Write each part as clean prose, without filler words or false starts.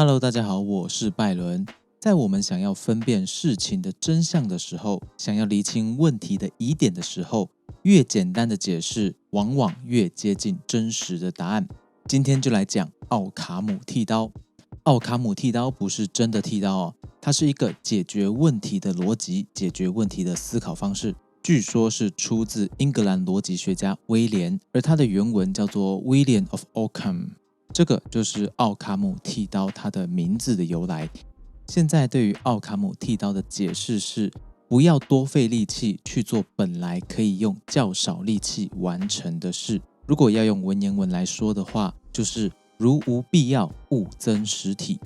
Hello，大家好，我是拜伦。在我们想要分辨事情的真相的时候，想要厘清问题的疑点的时候，越简单的解释，往往越接近真实的答案。今天就来讲奥卡姆剃刀。奥卡姆剃刀不是真的剃刀哦，它是一个解决问题的逻辑，解决问题的思考方式。据说是出自英格兰逻辑学家威廉，而他的原文叫做 William of Ockham。这个就是奥卡姆剃刀它的名字的由来。现在对于奥卡姆剃刀的解释是，不要多费力气去做本来可以用较少力气完成的事。如果要用文言文来说的话，就是如无必要，勿增实体。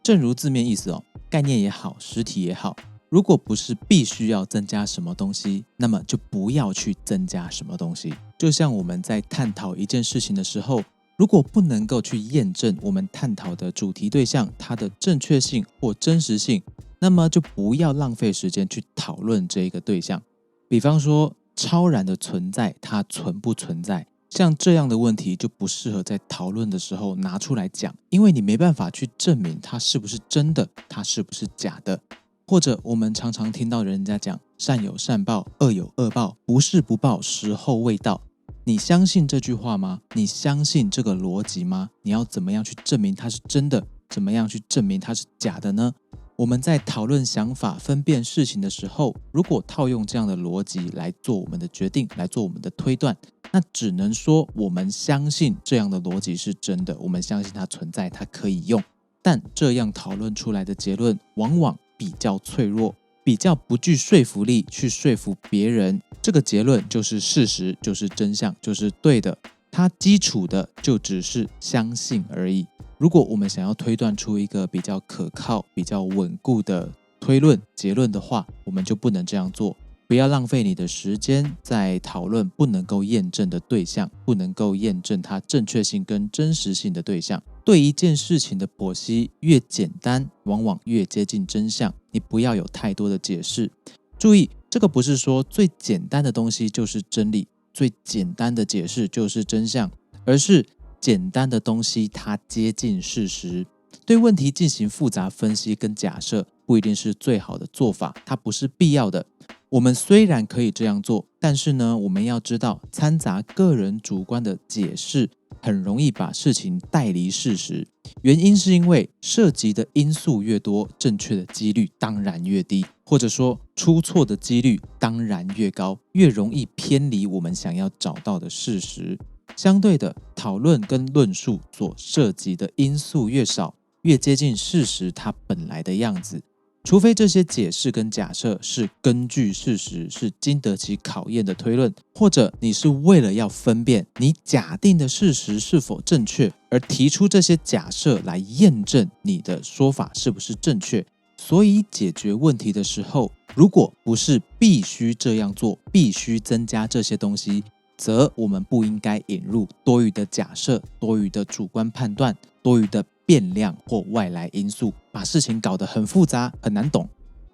正如字面意思哦，概念也好，实体也好，如果不是必须要增加什么东西，那么就不要去增加什么东西。就像我们在探讨一件事情的时候，如果不能够去验证我们探讨的主题对象它的正确性或真实性，那么就不要浪费时间去讨论这一个对象。比方说超然的存在它存不存在，像这样的问题就不适合在讨论的时候拿出来讲，因为你没办法去证明它是不是真的，它是不是假的。或者我们常常听到人家讲善有善报，恶有恶报，不是不报，时候未到。你相信这句话吗？你相信这个逻辑吗？你要怎么样去证明它是真的？怎么样去证明它是假的呢？我们在讨论想法、分辨事情的时候，如果套用这样的逻辑来做我们的决定，来做我们的推断，那只能说我们相信这样的逻辑是真的，我们相信它存在，它可以用。但这样讨论出来的结论往往比较脆弱，比较不具说服力去说服别人，这个结论就是事实，就是真相，就是对的。它基础的就只是相信而已。如果我们想要推断出一个比较可靠、比较稳固的推论结论的话，我们就不能这样做。不要浪费你的时间在讨论不能够验证的对象，不能够验证它正确性跟真实性的对象。对一件事情的剖析越简单，往往越接近真相。你不要有太多的解释。注意，这个不是说最简单的东西就是真理，最简单的解释就是真相，而是简单的东西它接近事实。对问题进行复杂分析跟假设，不一定是最好的做法，它不是必要的。我们虽然可以这样做，但是呢，我们要知道，掺杂个人主观的解释，很容易把事情带离事实。原因是因为涉及的因素越多，正确的几率当然越低，或者说出错的几率当然越高，越容易偏离我们想要找到的事实。相对的，讨论跟论述所涉及的因素越少，越接近事实它本来的样子。除非这些解释跟假设是根据事实，是经得起考验的推论，或者你是为了要分辨你假定的事实是否正确，而提出这些假设来验证你的说法是不是正确。所以解决问题的时候，如果不是必须这样做，必须增加这些东西，则我们不应该引入多余的假设、多余的主观判断、多余的变量或外来因素，把事情搞得很复杂、很难懂，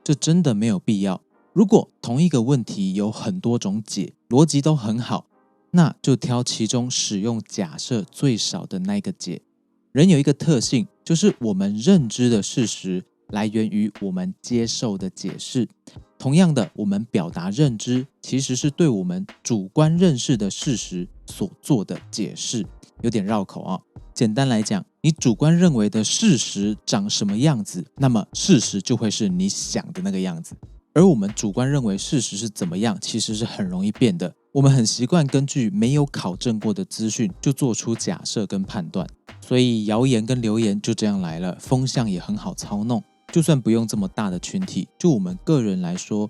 这真的没有必要。如果同一个问题有很多种解，逻辑都很好，那就挑其中使用假设最少的那个解。人有一个特性，就是我们认知的事实来源于我们接受的解释。同样的，我们表达认知其实是对我们主观认识的事实所做的解释，有点绕口啊。简单来讲，你主观认为的事实长什么样子，那么事实就会是你想的那个样子。而我们主观认为事实是怎么样，其实是很容易变的。我们很习惯根据没有考证过的资讯就做出假设跟判断，所以谣言跟流言就这样来了，风向也很好操弄。就算不用这么大的群体，就我们个人来说，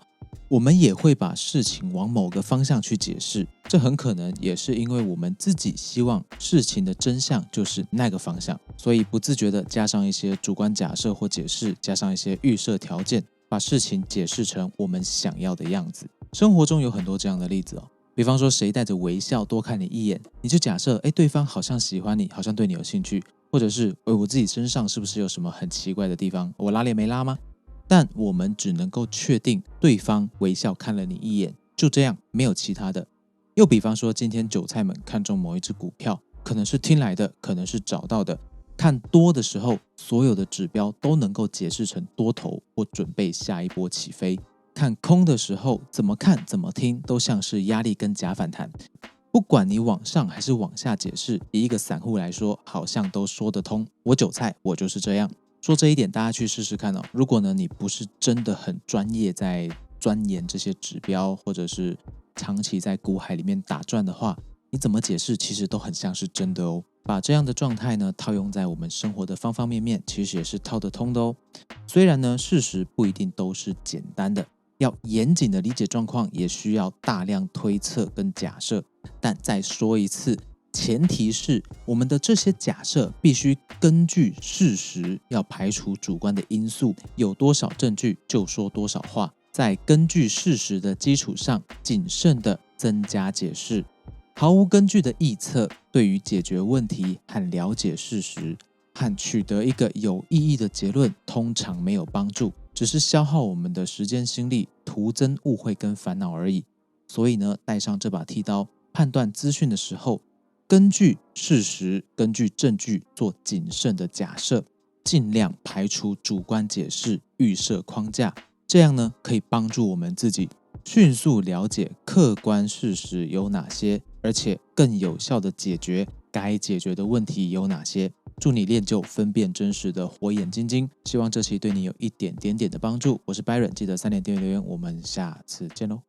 我们也会把事情往某个方向去解释，这很可能也是因为我们自己希望事情的真相就是那个方向，所以不自觉的加上一些主观假设或解释，加上一些预设条件，把事情解释成我们想要的样子。生活中有很多这样的例子哦，比方说谁带着微笑多看你一眼，你就假设对方好像喜欢你，好像对你有兴趣，或者是我自己身上是不是有什么很奇怪的地方，我拉链没拉吗？但我们只能够确定对方微笑看了你一眼，就这样，没有其他的。又比方说今天韭菜们看中某一只股票，可能是听来的，可能是找到的，看多的时候，所有的指标都能够解释成多头或准备下一波起飞。看空的时候，怎么看怎么听都像是压力跟假反弹。不管你往上还是往下解释，以一个散户来说，好像都说得通。我韭菜，我就是这样。说这一点，大家去试试看哦。如果呢你不是真的很专业，在钻研这些指标，或者是长期在股海里面打转的话，你怎么解释其实都很像是真的哦。把这样的状态呢套用在我们生活的方方面面，其实也是套得通的哦。虽然呢事实不一定都是简单的，要严谨的理解状况，也需要大量推测跟假设。但再说一次，前提是我们的这些假设必须根据事实，要排除主观的因素，有多少证据就说多少话，在根据事实的基础上，谨慎的增加解释。毫无根据的臆测，对于解决问题和了解事实，和取得一个有意义的结论，通常没有帮助，只是消耗我们的时间心力，徒增误会跟烦恼而已。所以呢，带上这把剃刀，判断资讯的时候，根据事实、根据证据做谨慎的假设，尽量排除主观解释、预设框架，这样呢，可以帮助我们自己迅速了解客观事实有哪些，而且更有效的解决该解决的问题有哪些。祝你练就分辨真实的火眼金睛，希望这期对你有一点点的帮助。我是 Byron， 记得3点订阅留言，我们下次见喽。